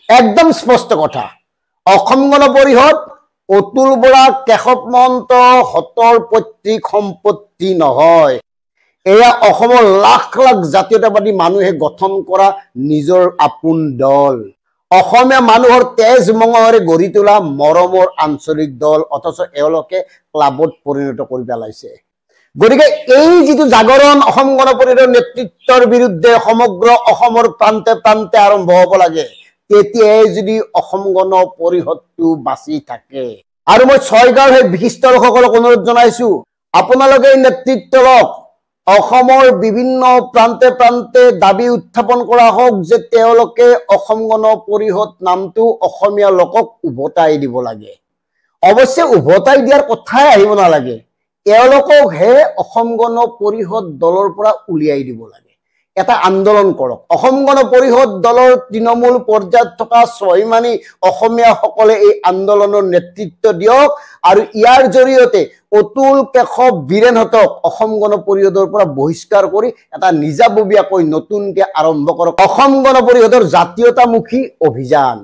একদম স্পষ্ট কথা। অসম গণ পৰিষদ অতুল বৰা, কেশৱ মহন্ত হতৰ পৈতৃক সম্পত্তি নহয়। এয়া অসমৰ লাখ লাখ জাতীয়তাবাদী মানুহে গঠন কৰা নিজৰ আপোন দল। অসমীয়া মানুহৰ তেজ মঙহেৰে গঢ়ি তোলা মৰমৰ আঞ্চলিক দল, অথচ এওঁলোকে ক্লাবত পৰিণত কৰি পেলাইছে। গতিকে এই যিটো জাগৰণ অসম গণ পৰিষদৰ নেতৃত্বৰ বিৰুদ্ধে সমগ্ৰ অসমৰ প্ৰান্তে প্ৰান্তে আৰম্ভ হ'ব লাগে, তেতিয়াই যদি অসম গণ পৰিষদটো বাচি থাকে। আৰু মই ছয়গাঁৱৰ সেই বিশিষ্ট লোকসকলক অনুৰোধ জনাইছো, আপোনালোকে নেতৃত্ব লওক। অসমৰ বিভিন্ন প্ৰান্তে প্ৰান্তে দাবী উত্থাপন কৰা হওক যে তেওঁলোকে অসম গণ পৰিষদ নামটো অসমীয়া লোকক উভতাই দিব লাগে। অৱশ্যে উভতাই দিয়াৰ কথাই আহিব নালাগে, এওঁলোককহে অসম গণ পৰিষদ দলৰ পৰা উলিয়াই দিব লাগে। এটা আন্দোলন কৰক। অসম গণ পৰিষদ দলৰ তৃণমূল পৰ্যায়ত থকা স্বাভিমানী অসমীয়াসকলে এই আন্দোলনৰ নেতৃত্ব দিয়ক আৰু ইয়াৰ জৰিয়তে অতুল, কেশৱ, বীৰেনহঁতক অসম গণ পৰিষদৰ পৰা বহিষ্কাৰ কৰি এটা নিজাববীয়াকৈ নতুনকৈ আৰম্ভ কৰক অসম গণ পৰিষদৰ জাতীয়তামুখী অভিযান।